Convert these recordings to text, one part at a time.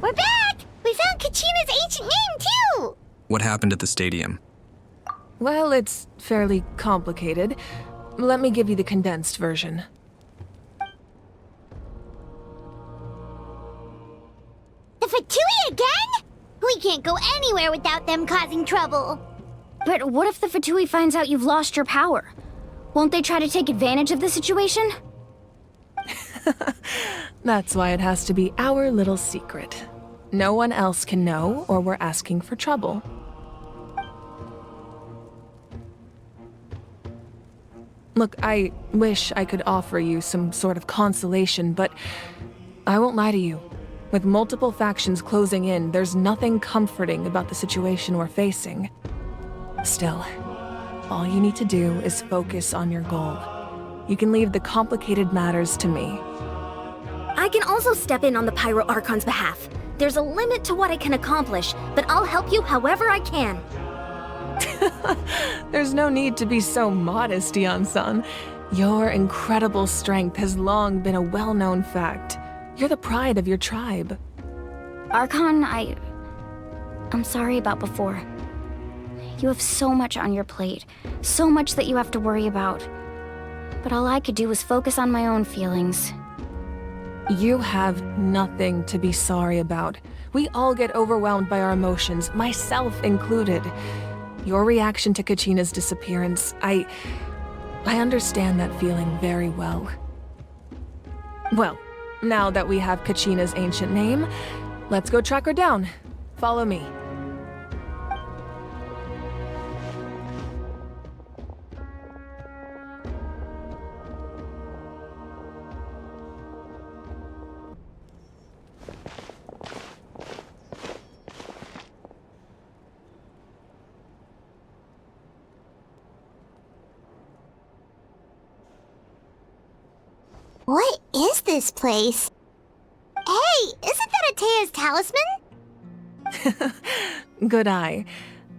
We're back! We found Kachina's ancient name, too! What happened at the stadium? Well, it's fairly complicated. Let me give you the condensed version. The Fatui again? We can't go anywhere without them causing trouble. But what if the Fatui finds out you've lost your power? Won't they try to take advantage of the situation? That's why it has to be our little secret. No one else can know, or we're asking for trouble. Look, I wish I could offer you some sort of consolation, but I won't lie to you. With multiple factions closing in, there's nothing comforting about the situation we're facing. Still, all you need to do is focus on your goal. You can leave the complicated matters to me. I can also step in on the Pyro Archon's behalf. There's a limit to what I can accomplish, but I'll help you however I can. There's no need to be so modest, Dion-san. Your incredible strength has long been a well-known fact. You're the pride of your tribe. Archon, I'm sorry about before. You have so much on your plate, so much that you have to worry about. But all I could do was focus on my own feelings. You have nothing to be sorry about. We all get overwhelmed by our emotions, myself included. Your reaction to Kachina's disappearance, I understand that feeling very well. Well, now that we have Kachina's ancient name, let's go track her down. Follow me. What is this place? Hey, isn't that Atea's talisman? Good eye.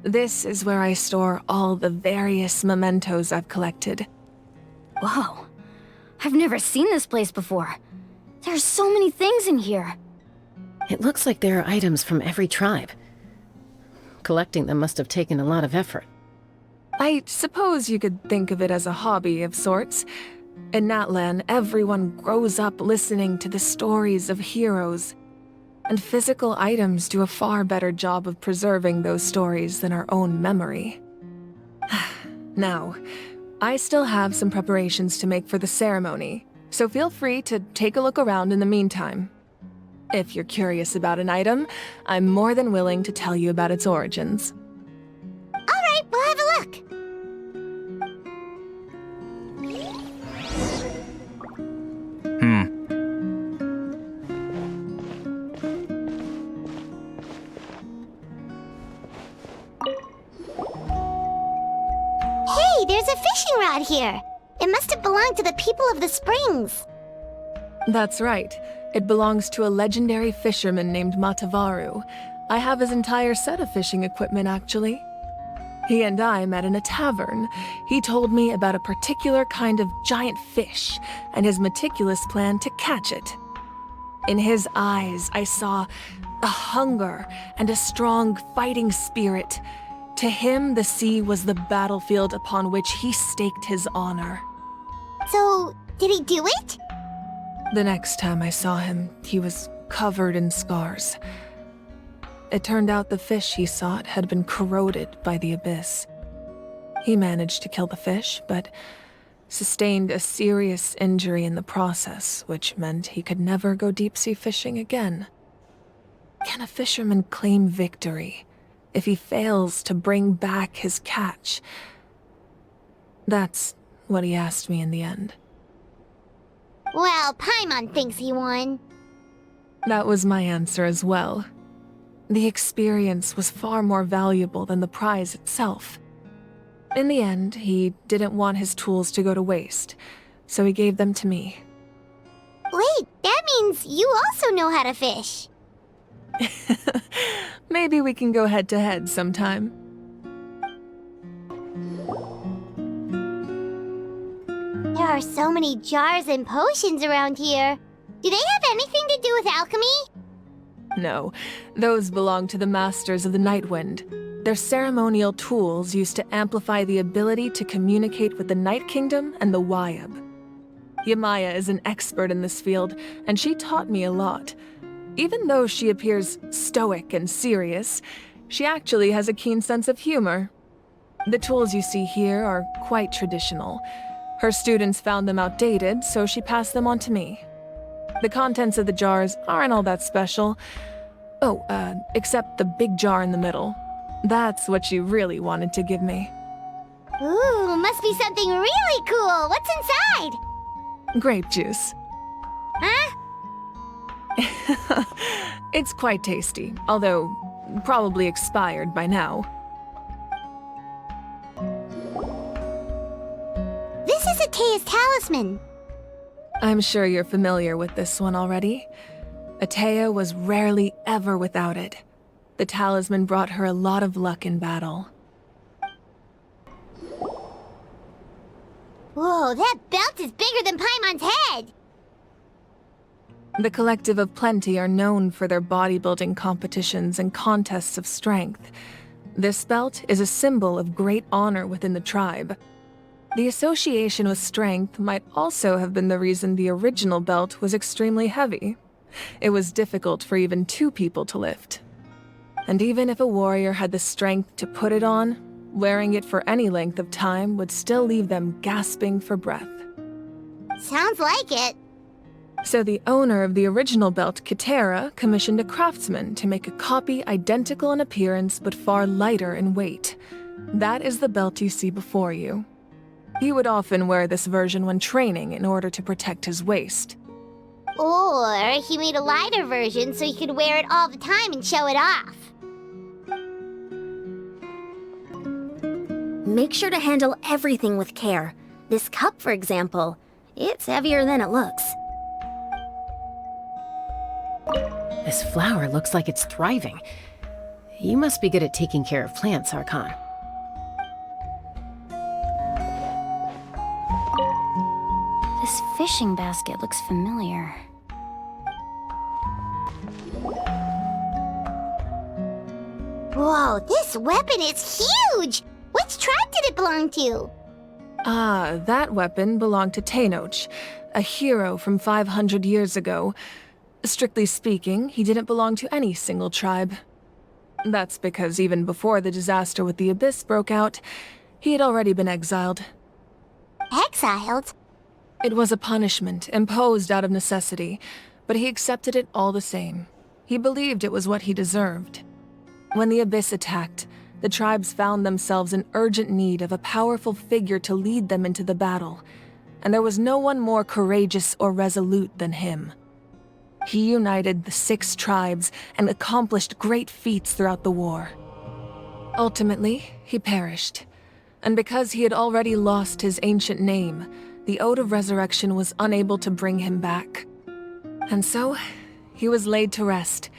This is where I store all the various mementos I've collected. Whoa. I've never seen this place before. There's so many things in here. It looks like there are items from every tribe. Collecting them must have taken a lot of effort. I suppose you could think of it as a hobby of sorts. In Natlan, everyone grows up listening to the stories of heroes. And physical items do a far better job of preserving those stories than our own memory. Now, I still have some preparations to make for the ceremony, so feel free to take a look around in the meantime. If you're curious about an item, I'm more than willing to tell you about its origins. All right, we'll have a look. Hey, there's a fishing rod here. It must have belonged to the people of the springs. That's right. It belongs to a legendary fisherman named Matavaru. I have his entire set of fishing equipment, actually. He and I met in a tavern. He told me about a particular kind of giant fish and his meticulous plan to catch it. In his eyes, I saw a hunger and a strong fighting spirit. To him, the sea was the battlefield upon which he staked his honor. So, did he do it? The next time I saw him, he was covered in scars. It turned out the fish he sought had been corroded by the abyss. He managed to kill the fish, but sustained a serious injury in the process, which meant he could never go deep-sea fishing again. Can a fisherman claim victory if he fails to bring back his catch? That's what he asked me in the end. Well, Paimon thinks he won. That was my answer as well. The experience was far more valuable than the prize itself. In the end, he didn't want his tools to go to waste, so he gave them to me. Wait, that means you also know how to fish. Maybe we can go head-to-head sometime. There are so many jars and potions around here. Do they have anything to do with alchemy? No, those belong to the Masters of the Nightwind. They're ceremonial tools used to amplify the ability to communicate with the Night Kingdom and the Wyab. Yamaya is an expert in this field, and she taught me a lot. Even though she appears stoic and serious, she actually has a keen sense of humor. The tools you see here are quite traditional. Her students found them outdated, so she passed them on to me. The contents of the jars aren't all that special. Oh, except the big jar in the middle. That's what she really wanted to give me. Ooh, must be something really cool. What's inside? Grape juice. Huh? It's quite tasty, although probably expired by now. This is Atea's talisman. I'm sure you're familiar with this one already. Atea was rarely ever without it. The talisman brought her a lot of luck in battle. Whoa, that belt is bigger than Paimon's head! The Collective of Plenty are known for their bodybuilding competitions and contests of strength. This belt is a symbol of great honor within the tribe. The association with strength might also have been the reason the original belt was extremely heavy. It was difficult for even 2 people to lift. And even if a warrior had the strength to put it on, wearing it for any length of time would still leave them gasping for breath. Sounds like it. So the owner of the original belt, Kitera, commissioned a craftsman to make a copy identical in appearance but far lighter in weight. That is the belt you see before you. He would often wear this version when training in order to protect his waist. Or he made a lighter version so he could wear it all the time and show it off. Make sure to handle everything with care. This cup, for example, it's heavier than it looks. This flower looks like it's thriving. You must be good at taking care of plants, Archon. This fishing basket looks familiar. Whoa, this weapon is huge! Which tribe did it belong to? Ah, that weapon belonged to Tenoch, a hero from 500 years ago. Strictly speaking, he didn't belong to any single tribe. That's because even before the disaster with the Abyss broke out, he had already been exiled. Exiled? It was a punishment imposed out of necessity, but he accepted it all the same. He believed it was what he deserved. When the Abyss attacked, the tribes found themselves in urgent need of a powerful figure to lead them into the battle, and there was no one more courageous or resolute than him. He united the 6 tribes and accomplished great feats throughout the war. Ultimately, he perished, and because he had already lost his ancient name, the Ode of Resurrection was unable to bring him back. And so, he was laid to rest,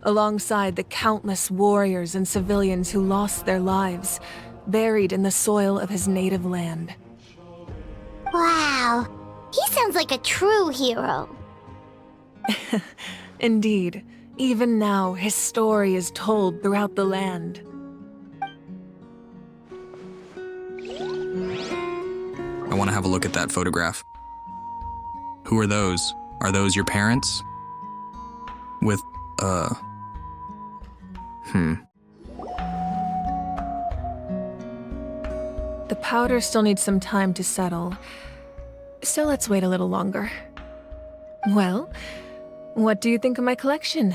alongside the countless warriors and civilians who lost their lives, buried in the soil of his native land. Wow, he sounds like a true hero. Indeed, even now his story is told throughout the land. I want to have a look at that photograph. Who are those? Are those your parents? With, The powder still needs some time to settle, so let's wait a little longer. Well, what do you think of my collection?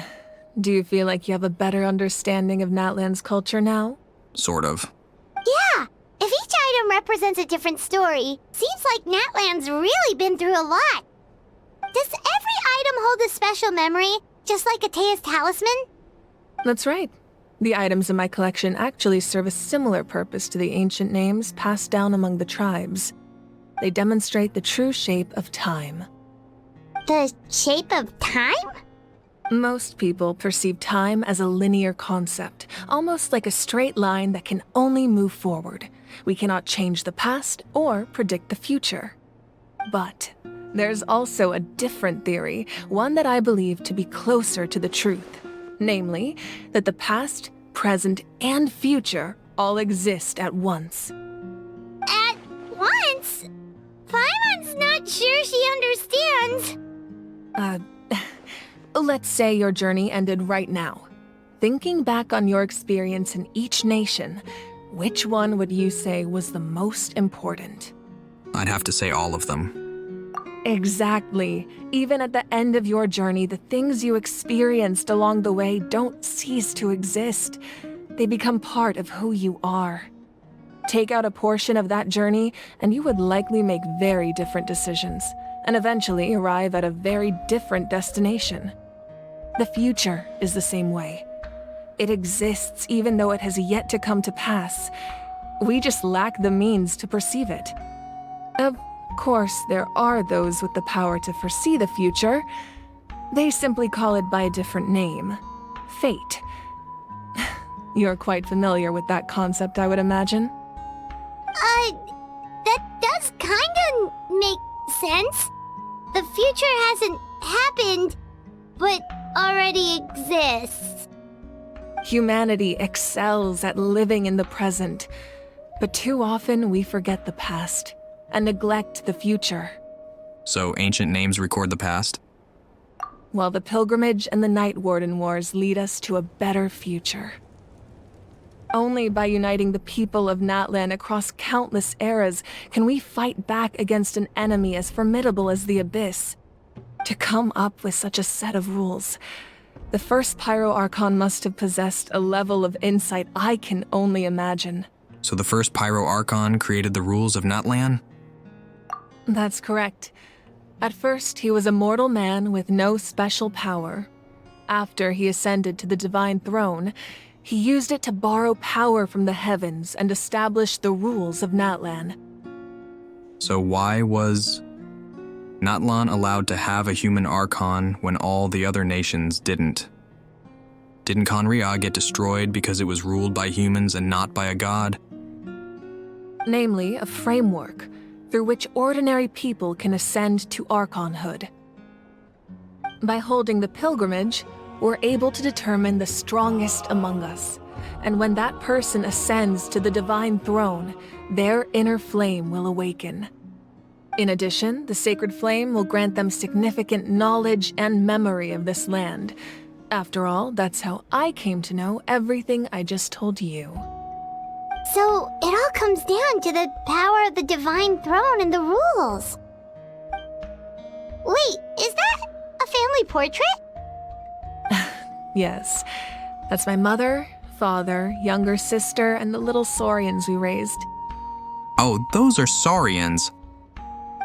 Do you feel like you have a better understanding of Natlan's culture now? Sort of. Yeah, if each item represents a different story, seems like Natlan's really been through a lot. Does every item hold a special memory, just like Atea's talisman? That's right. The items in my collection actually serve a similar purpose to the ancient names passed down among the tribes. They demonstrate the true shape of time. The shape of time? Most people perceive time as a linear concept, almost like a straight line that can only move forward. We cannot change the past or predict the future. But there's also a different theory, one that I believe to be closer to the truth. Namely, that the past, present, and future all exist at once. At once? Paimon's not sure she understands. Let's say your journey ended right now. Thinking back on your experience in each nation, which one would you say was the most important? I'd have to say all of them. Exactly. Even at the end of your journey, the things you experienced along the way don't cease to exist. They become part of who you are. Take out a portion of that journey, and you would likely make very different decisions, and eventually arrive at a very different destination. The future is the same way. It exists even though it has yet to come to pass. We just lack the means to perceive it. Of course, there are those with the power to foresee the future. They simply call it by a different name. Fate. You're quite familiar with that concept, I would imagine. That does kinda make sense. The future hasn't happened, but already exists. Humanity excels at living in the present, but too often we forget the past and neglect the future. So ancient names record the past? While the pilgrimage and the Night Warden Wars lead us to a better future. Only by uniting the people of Natlan across countless eras can we fight back against an enemy as formidable as the Abyss. To come up with such a set of rules, the first Pyro Archon must have possessed a level of insight I can only imagine. So the first Pyro Archon created the rules of Natlan? That's correct. At first, he was a mortal man with no special power. After he ascended to the Divine Throne, he used it to borrow power from the heavens and establish the rules of Natlan. So why was Natlan allowed to have a human Archon when all the other nations didn't? Didn't Conria get destroyed because it was ruled by humans and not by a god? Namely, a framework through which ordinary people can ascend to Archonhood. By holding the pilgrimage, we're able to determine the strongest among us, and when that person ascends to the Divine Throne, their inner flame will awaken. In addition, the sacred flame will grant them significant knowledge and memory of this land. After all, that's how I came to know everything I just told you. So, it all comes down to the power of the Divine Throne and the rules. Wait, is that a family portrait? Yes, that's my mother, father, younger sister, and the little Saurians we raised. Oh, those are Saurians.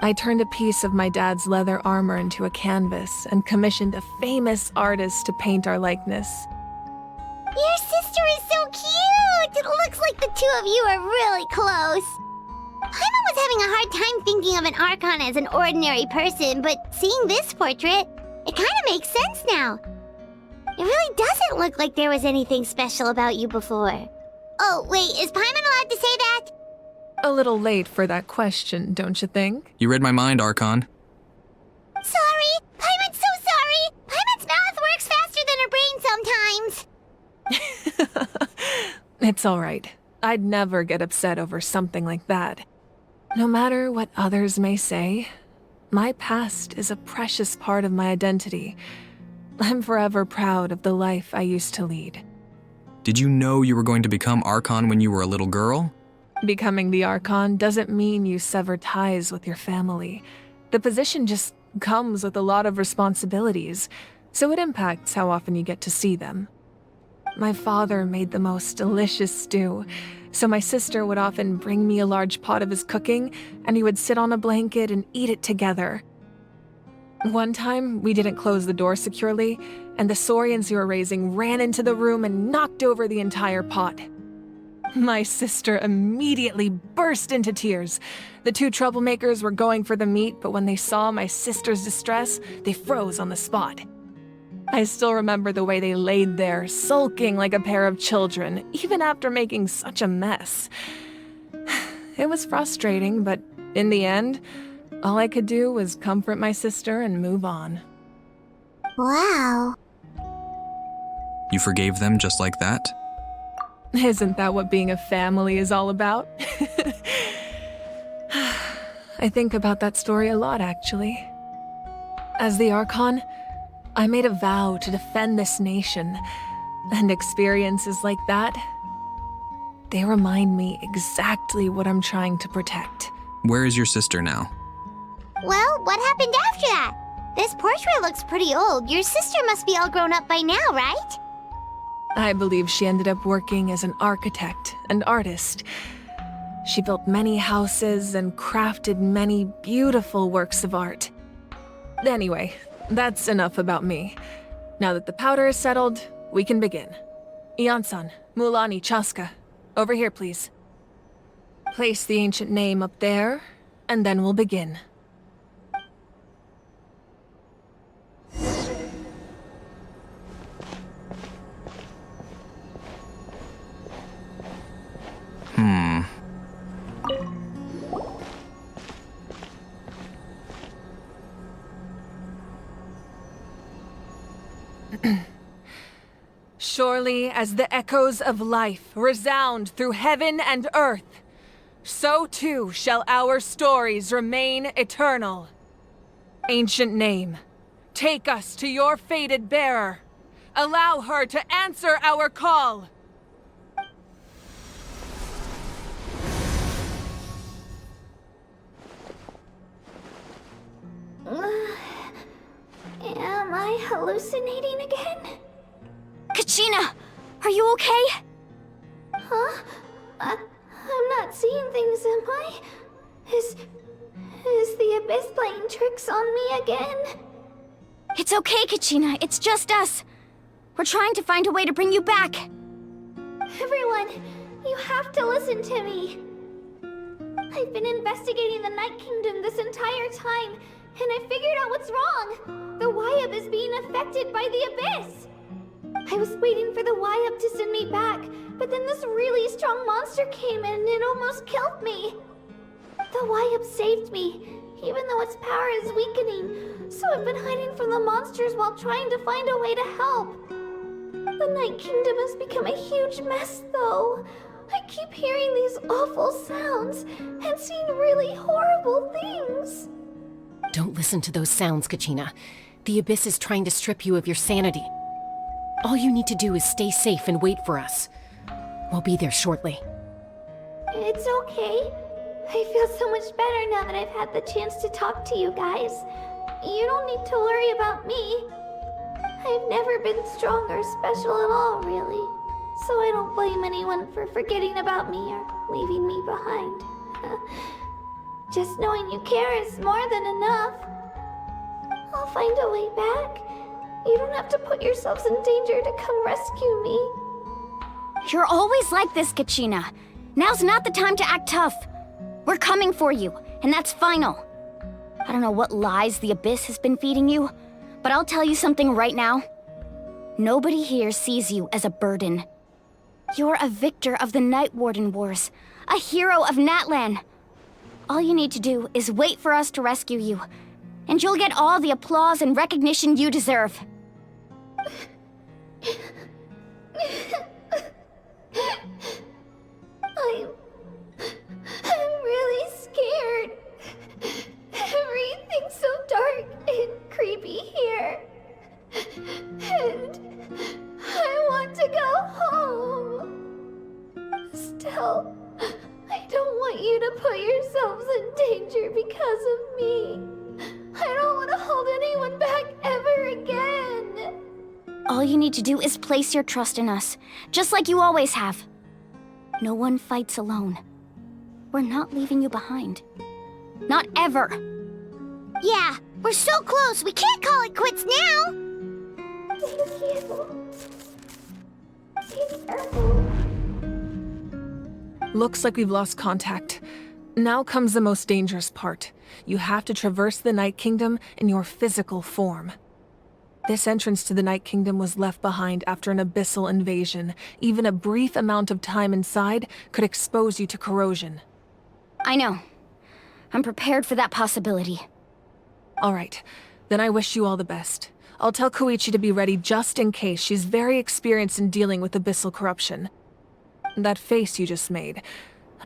I turned a piece of my dad's leather armor into a canvas and commissioned a famous artist to paint our likeness. Your sister is so cute! It looks like the two of you are really close. Paimon was having a hard time thinking of an Archon as an ordinary person, but seeing this portrait, it kind of makes sense now. It really doesn't look like there was anything special about you before. Oh, wait, is Paimon allowed to say that? A little late for that question, don't you think? You read my mind, Archon. Sorry! Paimon's so sorry! Paimon's mouth works faster than her brain sometimes! It's all right. I'd never get upset over something like that. No matter what others may say, my past is a precious part of my identity. I'm forever proud of the life I used to lead. Did you know you were going to become Archon when you were a little girl? Becoming the Archon doesn't mean you sever ties with your family. The position just comes with a lot of responsibilities, so it impacts how often you get to see them. My father made the most delicious stew, so my sister would often bring me a large pot of his cooking, and we would sit on a blanket and eat it together. One time, we didn't close the door securely, and the Saurians we were raising ran into the room and knocked over the entire pot. My sister immediately burst into tears. The two troublemakers were going for the meat, but when they saw my sister's distress, they froze on the spot. I still remember the way they laid there, sulking like a pair of children, even after making such a mess. It was frustrating, but in the end, all I could do was comfort my sister and move on. Wow. You forgave them just like that? Isn't that what being a family is all about? I think about that story a lot, actually. As the Archon, I made a vow to defend this nation, and experiences like that, they remind me exactly what I'm trying to protect. Where is your sister now? Well, what happened after that? This portrait looks pretty old. Your sister must be all grown up by now, right? I believe she ended up working as an architect and artist. She built many houses and crafted many beautiful works of art. Anyway, that's enough about me. Now that the powder is settled, we can begin. Ian-san, Mulani, Chaska, over here, please. Place the ancient name up there, and then we'll begin. Surely as the echoes of life resound through heaven and earth, so too shall our stories remain eternal. Ancient name, take us to your fated bearer. Allow her to answer our call. Am I hallucinating again? Kachina, are you okay? Huh? I'm not seeing things, am I? Is the Abyss playing tricks on me again? It's okay, Kachina. It's just us. We're trying to find a way to bring you back. Everyone, you have to listen to me. I've been investigating the Night Kingdom this entire time, and I figured out what's wrong. The Wyab is being affected by the Abyss. I was waiting for the Wyab to send me back, but then this really strong monster came in and it almost killed me. The Wyab saved me, even though its power is weakening, so I've been hiding from the monsters while trying to find a way to help. The Night Kingdom has become a huge mess, though. I keep hearing these awful sounds and seeing really horrible things. Don't listen to those sounds, Kachina. The Abyss is trying to strip you of your sanity. All you need to do is stay safe and wait for us. We'll be there shortly. It's okay. I feel so much better now that I've had the chance to talk to you guys. You don't need to worry about me. I've never been strong or special at all, really. So I don't blame anyone for forgetting about me or leaving me behind. Just knowing you care is more than enough. I'll find a way back. You don't have to put yourselves in danger to come rescue me. You're always like this, Kachina. Now's not the time to act tough. We're coming for you, and that's final. I don't know what lies the Abyss has been feeding you, but I'll tell you something right now. Nobody here sees you as a burden. You're a victor of the Night Warden Wars, a hero of Natlan. All you need to do is wait for us to rescue you, and you'll get all the applause and recognition you deserve. I'm really scared. Everything's so dark and creepy here. And I want to go home. Still, I don't want you to put yourselves in danger because of me. I don't want to hold anyone back ever again. All you need to do is place your trust in us, just like you always have. No one fights alone. We're not leaving you behind. Not ever. Yeah, we're so close. We can't call it quits now. Thank you. Be careful. Looks like we've lost contact. Now comes the most dangerous part. You have to traverse the Night Kingdom in your physical form. This entrance to the Night Kingdom was left behind after an abyssal invasion. Even a brief amount of time inside could expose you to corrosion. I know. I'm prepared for that possibility. All right, then I wish you all the best. I'll tell Koichi to be ready just in case. She's very experienced in dealing with abyssal corruption. That face you just made.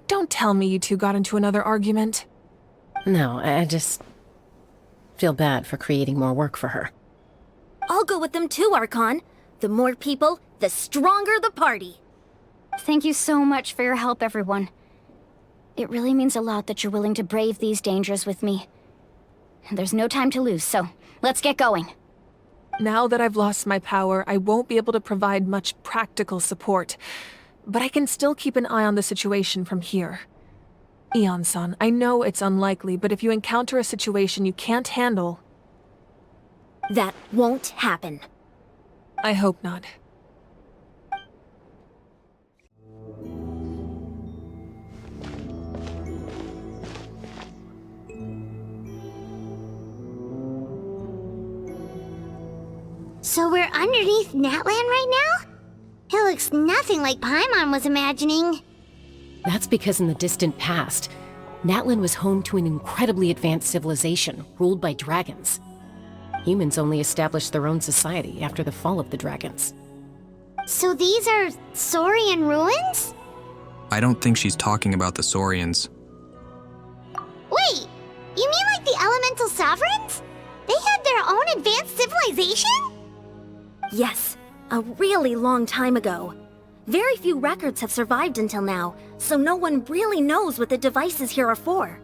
Don't tell me you two got into another argument. No, I just feel bad for creating more work for her. I'll go with them too, Archon. The more people, the stronger the party. Thank you so much for your help, everyone. It really means a lot that you're willing to brave these dangers with me. And there's no time to lose, so let's get going. Now that I've lost my power, I won't be able to provide much practical support. But I can still keep an eye on the situation from here. Eon-san, I know it's unlikely, but if you encounter a situation you can't handle... That won't happen. I hope not. So we're underneath Natlan right now? It looks nothing like Paimon was imagining. That's because in the distant past, Natlan was home to an incredibly advanced civilization ruled by dragons. Humans only established their own society after the fall of the dragons. So these are Saurian ruins? I don't think she's talking about the Saurians. Wait, you mean like the elemental sovereigns? They had their own advanced civilization? Yes, a really long time ago. Very few records have survived until now, so no one really knows what the devices here are for.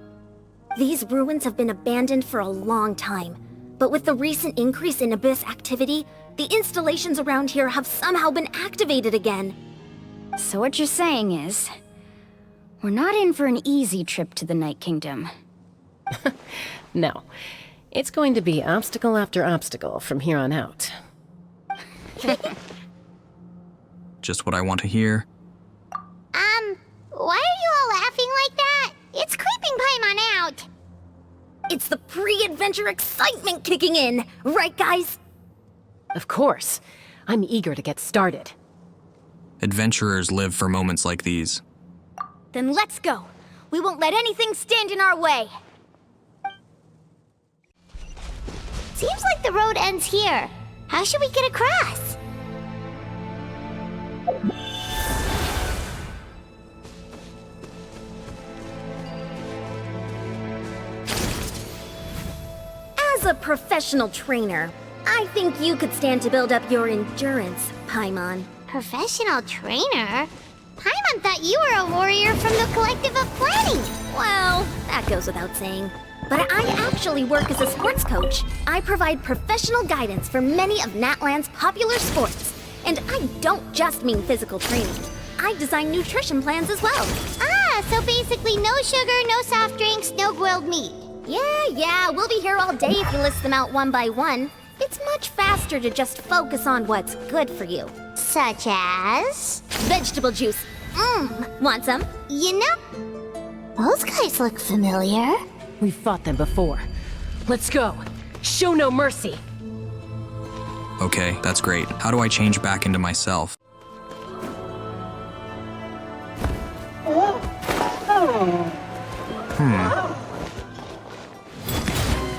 These ruins have been abandoned for a long time, but with the recent increase in Abyss activity, the installations around here have somehow been activated again. So what you're saying is, we're not in for an easy trip to the Night Kingdom. No, it's going to be obstacle after obstacle from here on out. Just what I want to hear. Why are you all laughing like that? It's creeping Paimon out. It's the pre-adventure excitement kicking in, right guys? Of course. I'm eager to get started. Adventurers live for moments like these. Then let's go. We won't let anything stand in our way. Seems like the road ends here. How should we get across? As a professional trainer, I think you could stand to build up your endurance, Paimon. Professional trainer? Paimon thought you were a warrior from the Collective of Planning. Well, that goes without saying. But I actually work as a sports coach. I provide professional guidance for many of Natlan's popular sports. And I don't just mean physical training. I design nutrition plans as well. Ah, so basically no sugar, no soft drinks, no grilled meat. Yeah, we'll be here all day if you list them out one by one. It's much faster to just focus on what's good for you. Such as? Vegetable juice. Want some? You know, those guys look familiar. We've fought them before. Let's go. Show no mercy. Okay, that's great. How do I change back into myself?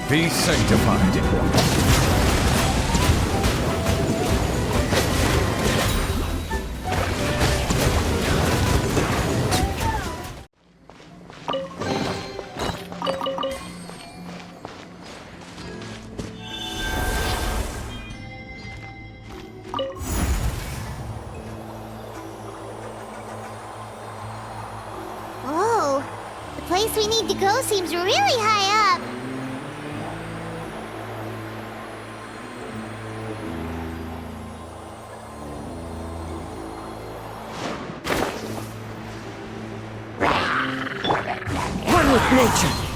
Be sanctified. Whoa, the place we need to go seems really high up. One with nature.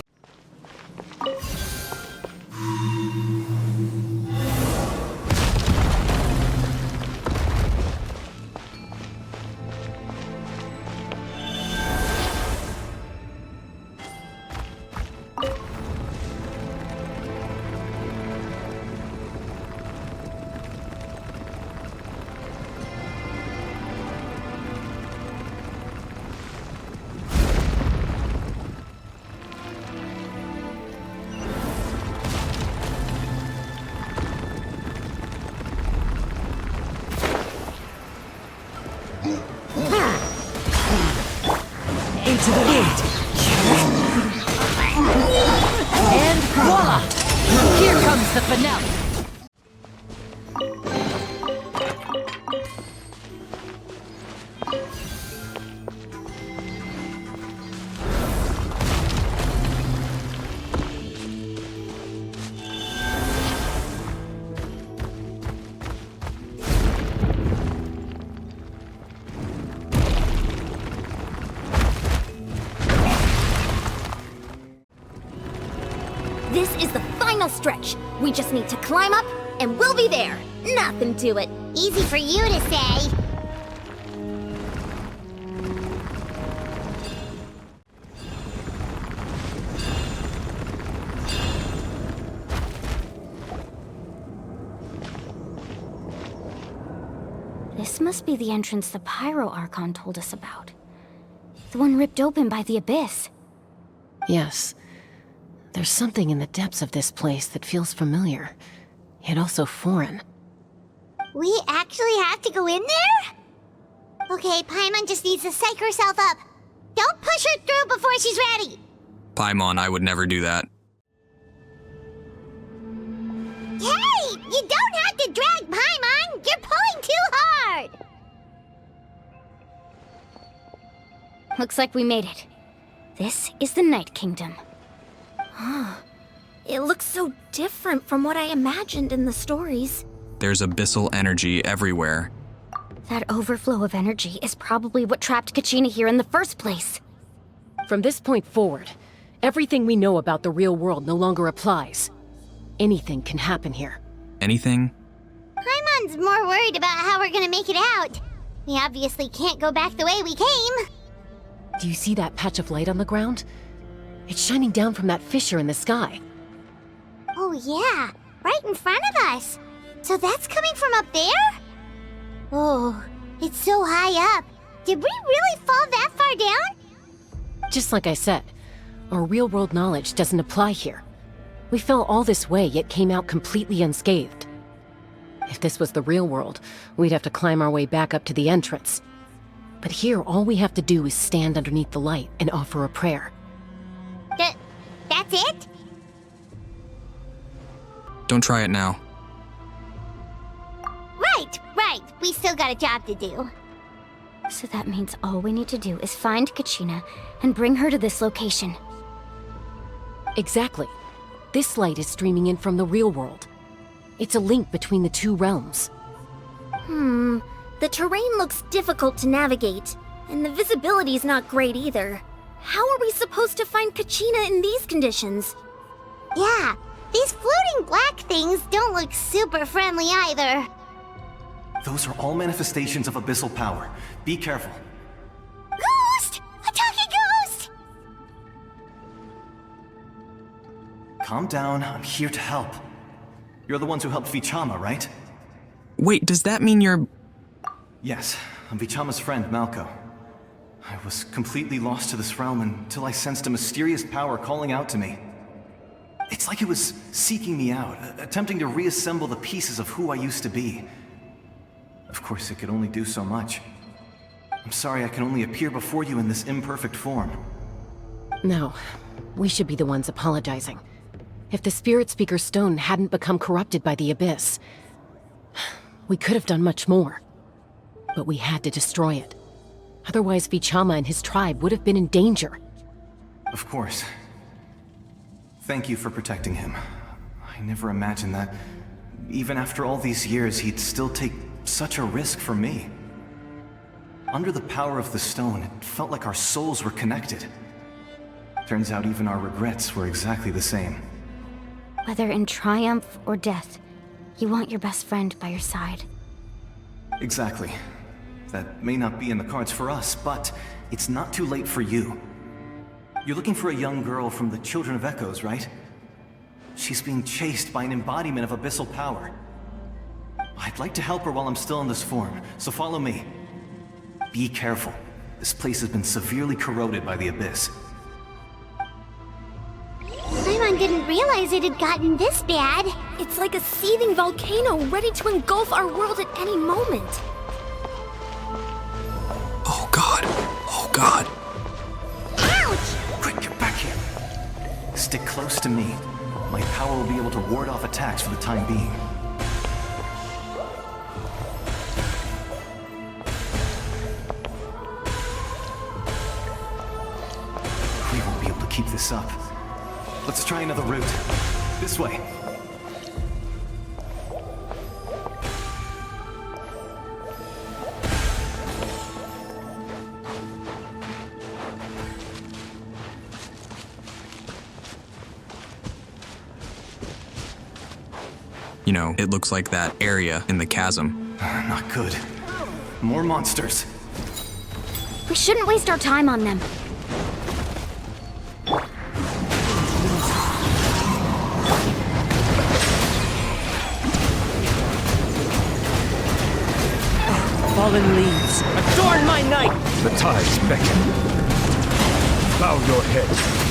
to the wind. And voila! Here comes the finale. This is the final stretch. We just need to climb up, and we'll be there. Nothing to it. Easy for you to say. This must be the entrance the Pyro Archon told us about. The one ripped open by the Abyss. Yes. There's something in the depths of this place that feels familiar, yet also foreign. We actually have to go in there? Okay, Paimon just needs to psych herself up. Don't push her through before she's ready. Paimon, I would never do that. Hey! You don't have to drag Paimon! You're pulling too hard! Looks like we made it. This is the Night Kingdom. It looks so different from what I imagined in the stories. There's abyssal energy everywhere. That overflow of energy is probably what trapped Kachina here in the first place. From this point forward, everything we know about the real world no longer applies. Anything can happen here. Anything? Paimon's more worried about how we're gonna make it out. We obviously can't go back the way we came. Do you see that patch of light on the ground? It's shining down from that fissure in the sky. Oh yeah, right in front of us. So that's coming from up there? Oh, it's so high up. Did we really fall that far down? Just like I said, our real-world knowledge doesn't apply here. We fell all this way, yet came out completely unscathed. If this was the real world, we'd have to climb our way back up to the entrance. But here, all we have to do is stand underneath the light and offer a prayer. That's it? Don't try it now. Right. We still got a job to do. So that means all we need to do is find Kachina and bring her to this location. Exactly. This light is streaming in from the real world. It's a link between the two realms. The terrain looks difficult to navigate, and the visibility's not great either. How are we supposed to find Kachina in these conditions? Yeah, these floating black things don't look super friendly either. Those are all manifestations of abyssal power. Be careful. Ghost! A talking ghost! Calm down, I'm here to help. You're the ones who helped Vichama, right? Wait, does that mean you're... Yes, I'm Vichama's friend, Malco. I was completely lost to this realm until I sensed a mysterious power calling out to me. It's like it was seeking me out, attempting to reassemble the pieces of who I used to be. Of course, it could only do so much. I'm sorry I can only appear before you in this imperfect form. No, we should be the ones apologizing. If the Spirit Speaker Stone hadn't become corrupted by the Abyss, we could have done much more. But we had to destroy it. Otherwise, Vichama and his tribe would have been in danger. Of course. Thank you for protecting him. I never imagined that, even after all these years, he'd still take such a risk for me. Under the power of the stone, it felt like our souls were connected. Turns out even our regrets were exactly the same. Whether in triumph or death, you want your best friend by your side. Exactly. That may not be in the cards for us, but it's not too late for you. You're looking for a young girl from the Children of Echoes, right? She's being chased by an embodiment of abyssal power. I'd like to help her while I'm still in this form, so follow me. Be careful. This place has been severely corroded by the Abyss. Paimon didn't realize it had gotten this bad. It's like a seething volcano ready to engulf our world at any moment. Oh God. Oh God. stick close to me. My power will be able to ward off attacks for the time being. We won't be able to keep this up. Let's try another route. This way. You know, it looks like that area in the chasm. Not good. More monsters. We shouldn't waste our time on them. Fallen leaves, adorn my night! The tides beckon. Bow your head.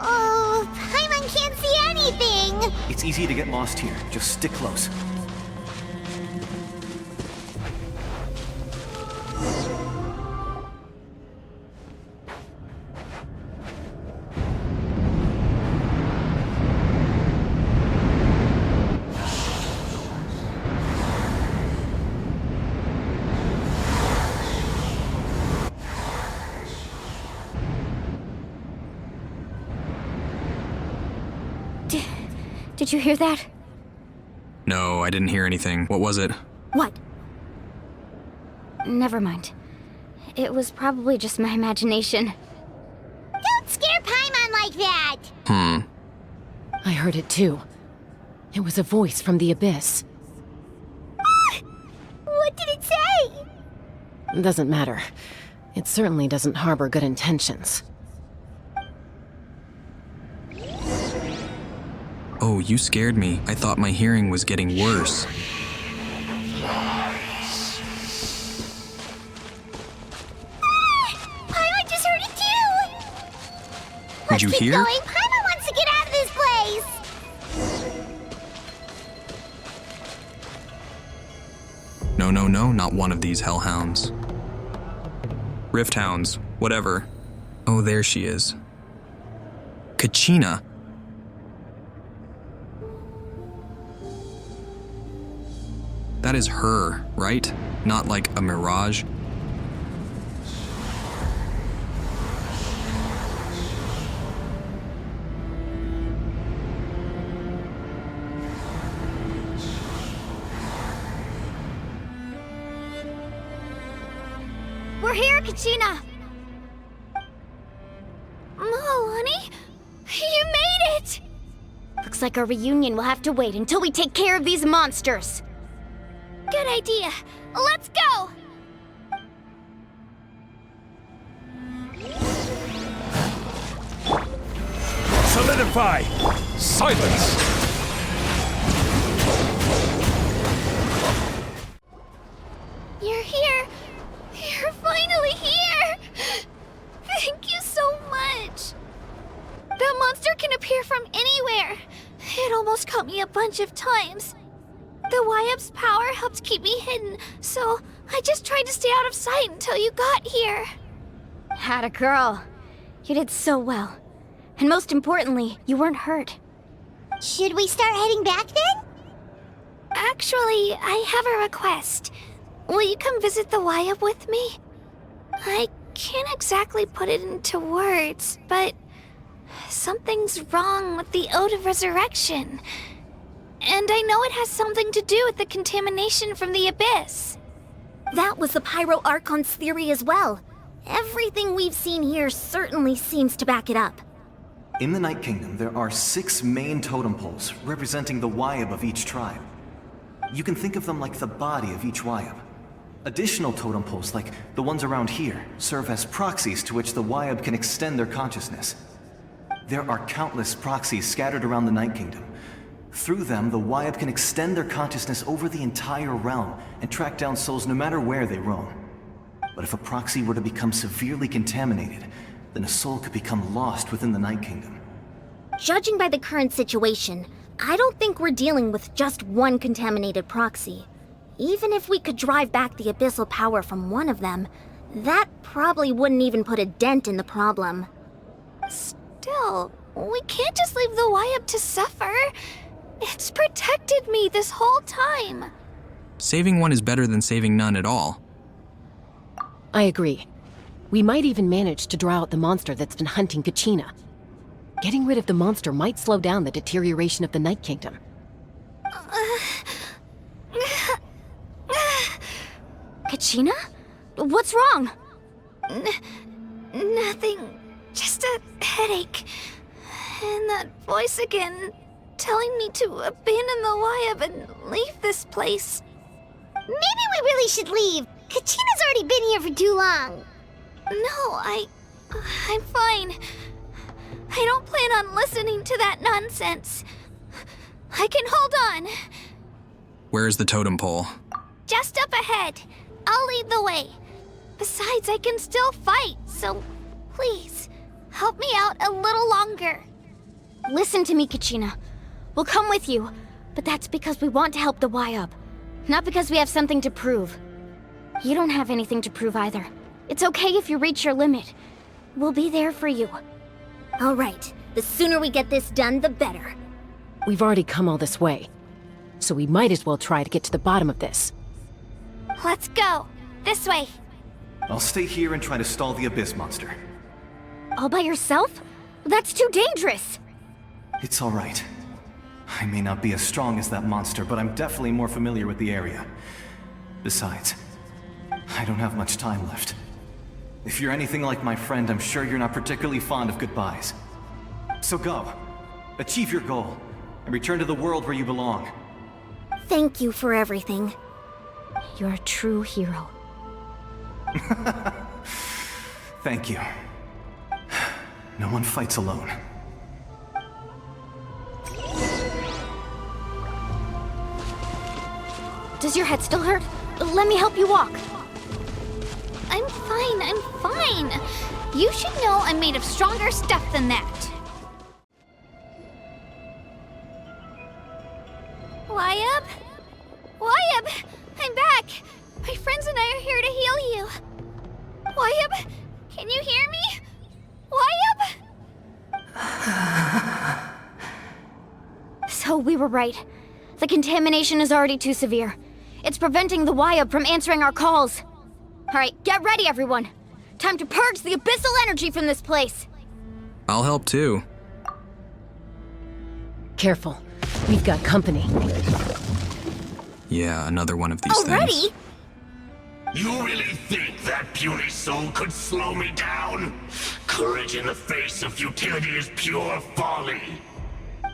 Oh, Paimon can't see anything! It's easy to get lost here. Just stick close. Did you hear that? No, I didn't hear anything. What was it? What? Never mind. It was probably just my imagination. Don't scare Paimon like that! I heard it too. It was a voice from the abyss. What did it say? Doesn't matter. It certainly doesn't harbor good intentions. Oh, you scared me. I thought my hearing was getting worse. Paimon just heard it too! Did you Keep hear? going! Paimon wants to get out of this place! No, not one of these hellhounds. Rift hounds, whatever. Oh, there she is. Kachina. That is her, right? Not like a mirage. We're here, Kachina! Honey? You made it! Looks like our reunion will have to wait until we take care of these monsters. Good idea. Let's go! Solidify! Silence! You're here! You're finally here! Thank you so much! That monster can appear from anywhere. It almost caught me a bunch of times. The Wyab's power helped keep me hidden, so I just tried to stay out of sight until you got here. Had a girl. You did so well. And most importantly, you weren't hurt. Should we start heading back then? Actually, I have a request. Will you come visit the Wyab with me? I can't exactly put it into words, but something's wrong with the Ode of Resurrection. And I know it has something to do with the contamination from the Abyss. That was the Pyro Archon's theory as well. Everything we've seen here certainly seems to back it up. In the Night Kingdom, there are 6 main totem poles representing the Wyab of each tribe. You can think of them like the body of each Wyab. Additional totem poles, like the ones around here, serve as proxies to which the Wyab can extend their consciousness. There are countless proxies scattered around the Night Kingdom. Through them, the Wyab can extend their consciousness over the entire realm and track down souls no matter where they roam. But if a proxy were to become severely contaminated, then a soul could become lost within the Night Kingdom. Judging by the current situation, I don't think we're dealing with just one contaminated proxy. Even if we could drive back the abyssal power from one of them, that probably wouldn't even put a dent in the problem. Still, we can't just leave the Wyab to suffer. It's protected me this whole time. Saving one is better than saving none at all. I agree. We might even manage to draw out the monster that's been hunting Kachina. Getting rid of the monster might slow down the deterioration of the Night Kingdom. Kachina? What's wrong? Nothing. Just a headache. And that voice again, telling me to abandon the Wyab and leave this place. Maybe we really should leave. Kachina's already been here for too long. No, I'm fine. I don't plan on listening to that nonsense. I can hold on. Where's the totem pole? Just up ahead. I'll lead the way. Besides, I can still fight, so please, help me out a little longer. Listen to me, Kachina. We'll come with you, but that's because we want to help the Wyab, not because we have something to prove. You don't have anything to prove either. It's okay if you reach your limit. We'll be there for you. All right, the sooner we get this done, the better. We've already come all this way, so we might as well try to get to the bottom of this. Let's go. This way. I'll stay here and try to stall the Abyss monster. All by yourself? That's too dangerous. It's all right. I may not be as strong as that monster, but I'm definitely more familiar with the area. Besides, I don't have much time left. If you're anything like my friend, I'm sure you're not particularly fond of goodbyes. So go. Achieve your goal, and return to the world where you belong. Thank you for everything. You're a true hero. Thank you. No one fights alone. Does your head still hurt? Let me help you walk. I'm fine. You should know I'm made of stronger stuff than that. Wyab? Wyab! I'm back! My friends and I are here to heal you. Wyab, can you hear me? Wyab? So we were right. The contamination is already too severe. It's preventing the Wyab from answering our calls. All right, get ready, everyone. Time to purge the abyssal energy from this place. I'll help too. Careful. We've got company. Yeah, another one of these Already? things. You really think that puny soul could slow me down? Courage in the face of futility is pure folly.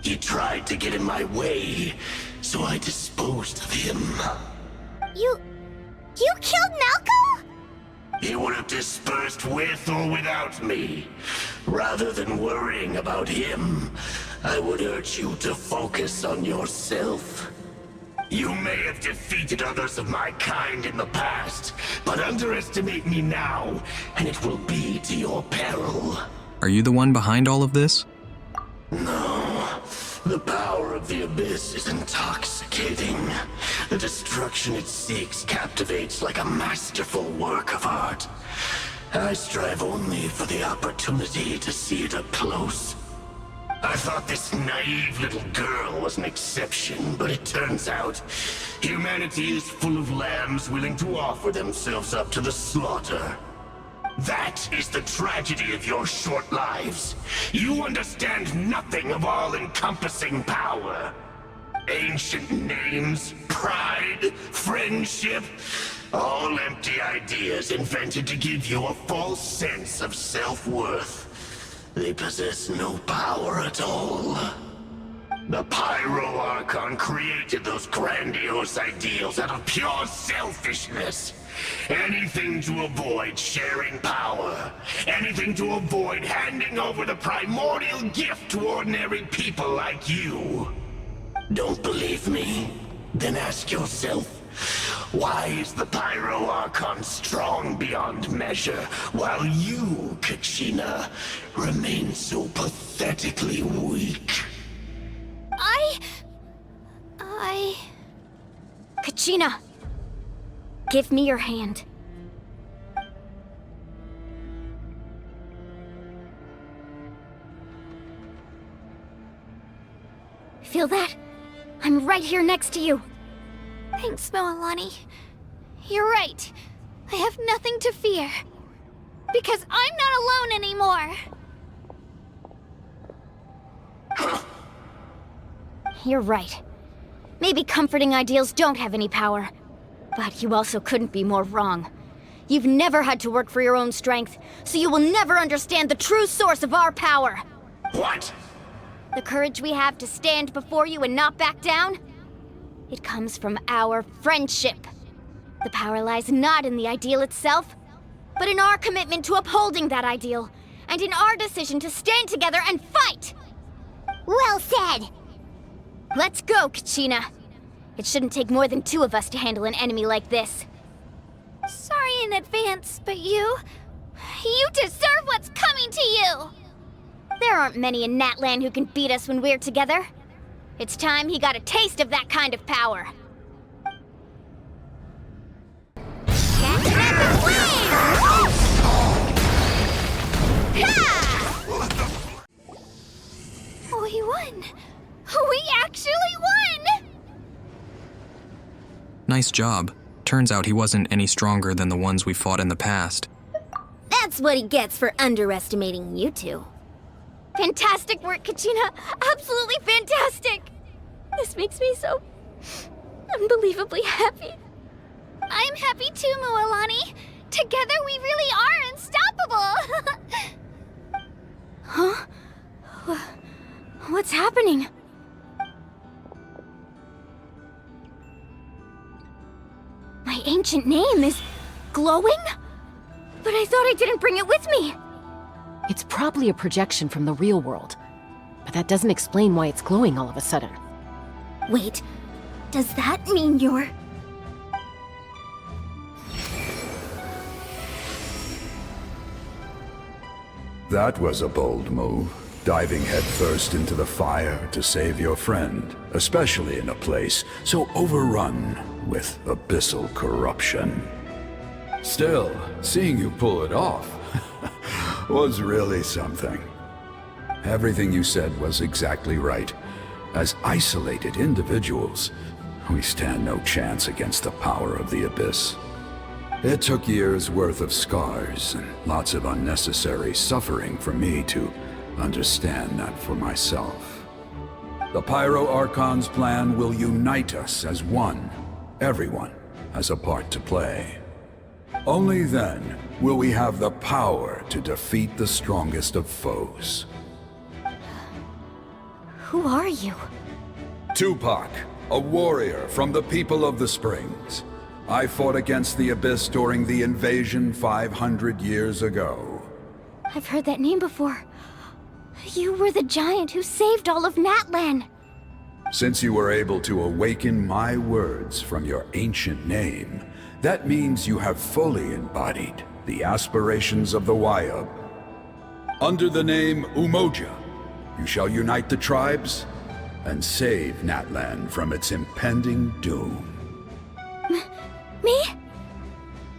He tried to get in my way, so I disposed of him. You killed Malcolm? He would have dispersed with or without me. Rather than worrying about him, I would urge you to focus on yourself. You may have defeated others of my kind in the past, but underestimate me now, and it will be to your peril. Are you the one behind all of this? No. The power of the Abyss is intoxicating. The destruction it seeks captivates like a masterful work of art. I strive only for the opportunity to see it up close. I thought this naive little girl was an exception, but it turns out humanity is full of lambs willing to offer themselves up to the slaughter. That is the tragedy of your short lives. You understand nothing of all-encompassing power. Ancient names, pride, friendship, all empty ideas invented to give you a false sense of self-worth. They possess no power at all. The Pyro Archon created those grandiose ideals out of pure selfishness. Anything to avoid sharing power. Anything to avoid handing over the primordial gift to ordinary people like you. Don't believe me? Then ask yourself, why is the Pyro Archon strong beyond measure, while you, Kachina, remain so pathetically weak? Kachina! Give me your hand. Feel that? I'm right here next to you. Thanks, Moalani. You're right. I have nothing to fear. Because I'm not alone anymore. You're right. Maybe comforting ideals don't have any power. But you also couldn't be more wrong. You've never had to work for your own strength, so you will never understand the true source of our power. What? The courage we have to stand before you and not back down? It comes from our friendship. The power lies not in the ideal itself, but in our commitment to upholding that ideal, and in our decision to stand together and fight! Well said! Let's go, Kachina. It shouldn't take more than 2 of us to handle an enemy like this. Sorry in advance, but you deserve what's coming to you! There aren't many in Natlan who can beat us when we're together. It's time he got a taste of that kind of power. We won! We actually won! Nice job. Turns out he wasn't any stronger than the ones we fought in the past. That's what he gets for underestimating you two. Fantastic work, Kachina! Absolutely fantastic! This makes me so unbelievably happy. I'm happy too, Moalani. Together we really are unstoppable! Huh? What's happening? My ancient name is glowing? But I thought I didn't bring it with me. It's probably a projection from the real world, but that doesn't explain why it's glowing all of a sudden. Wait, does that mean you're... That was a bold move, diving headfirst into the fire to save your friend, especially in a place so overrun with abyssal corruption. Still, seeing you pull it off was really something. Everything you said was exactly right. As isolated individuals, we stand no chance against the power of the Abyss. It took years' worth of scars and lots of unnecessary suffering for me to understand that for myself. The Pyro Archon's plan will unite us as one. Everyone has a part to play. Only then will we have the power to defeat the strongest of foes. Who are you? Tupac, a warrior from the people of the Springs. I fought against the Abyss during the invasion 500 years ago. I've heard that name before. You were the giant who saved all of Natlan. Since you were able to awaken my words from your ancient name, that means you have fully embodied the aspirations of the Wayub. Under the name Umoja, you shall unite the tribes and save Natlan from its impending doom. Me?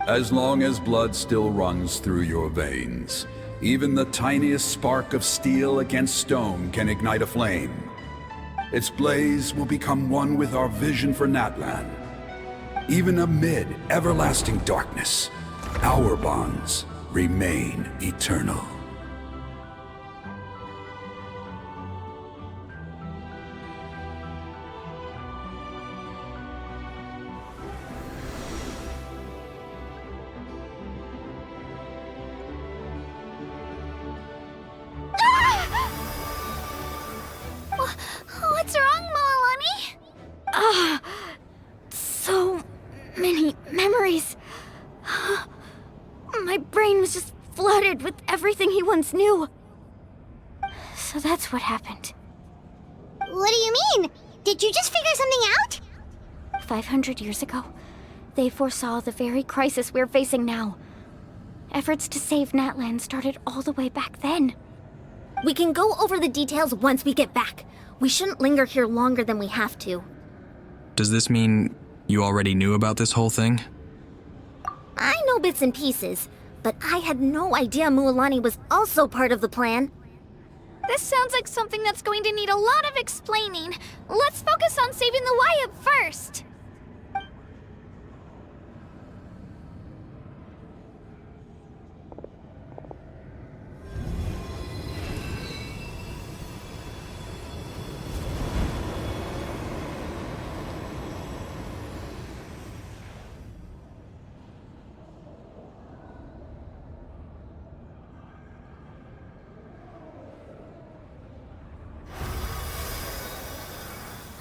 As long as blood still runs through your veins, even the tiniest spark of steel against stone can ignite a flame. Its blaze will become one with our vision for Natlan. Even amid everlasting darkness, our bonds remain eternal. What's wrong? stories. My brain was just flooded with everything he once knew. So that's what happened. What do you mean? Did you just figure something out? 500 years ago, they foresaw the very crisis we're facing now. Efforts to save Natlan started all the way back then. We can go over the details once we get back. We shouldn't linger here longer than we have to. Does this mean you already knew about this whole thing? I know bits and pieces, but I had no idea Mualani was also part of the plan. This sounds like something that's going to need a lot of explaining. Let's focus on saving the Wyatt first.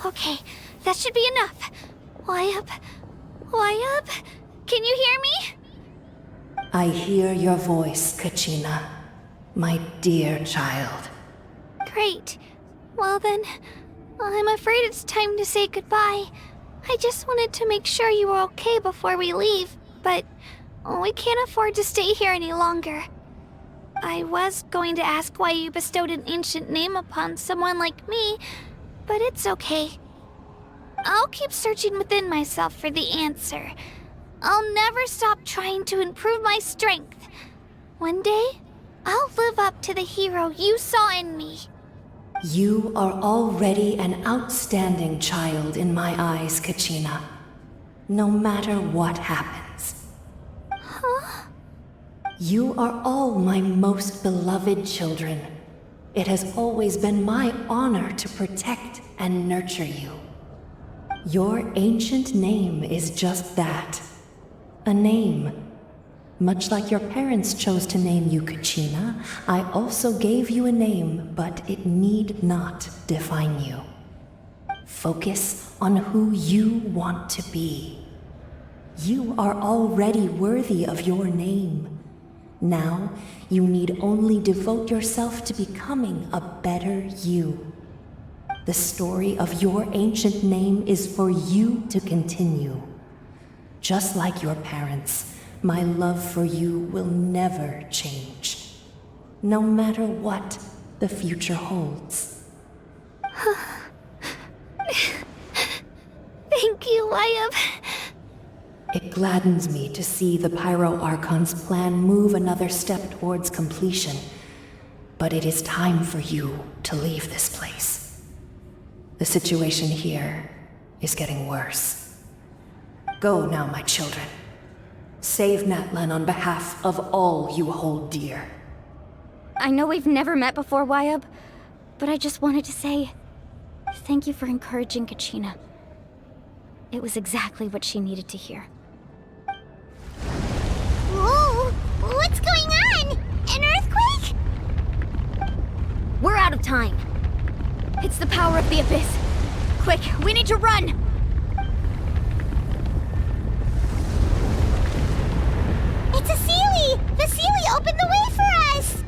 Okay, that should be enough. Wyatt? Can you hear me? I hear your voice, Kachina, my dear child. Great. Well then, I'm afraid it's time to say goodbye. I just wanted to make sure you were okay before we leave, but we can't afford to stay here any longer. I was going to ask why you bestowed an ancient name upon someone like me, but it's okay. I'll keep searching within myself for the answer. I'll never stop trying to improve my strength. One day, I'll live up to the hero you saw in me. You are already an outstanding child in my eyes, Kachina. No matter what happens. Huh? You are all my most beloved children. It has always been my honor to protect and nurture you. Your ancient name is just that. A name. Much like your parents chose to name you Kachina, I also gave you a name, but it need not define you. Focus on who you want to be. You are already worthy of your name. Now, you need only devote yourself to becoming a better you. The story of your ancient name is for you to continue. Just like your parents, my love for you will never change. No matter what the future holds. Thank you, Wyatt. It gladdens me to see the Pyro Archon's plan move another step towards completion. But it is time for you to leave this place. The situation here is getting worse. Go now, my children. Save Natlan on behalf of all you hold dear. I know we've never met before, Wyatt, but I just wanted to say thank you for encouraging Kachina. It was exactly what she needed to hear. Whoa! What's going on? An earthquake? We're out of time. It's the power of the Abyss. Quick, we need to run! It's a Seelie! The Seelie opened the way for us!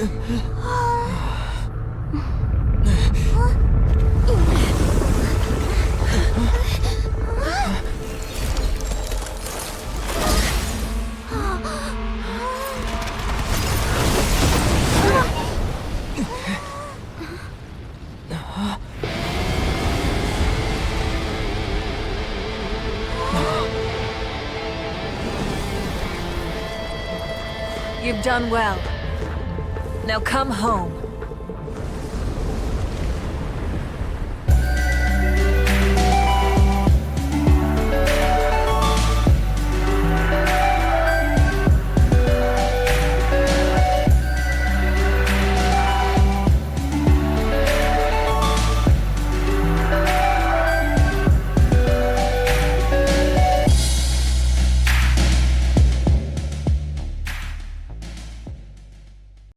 You've done well. Now come home.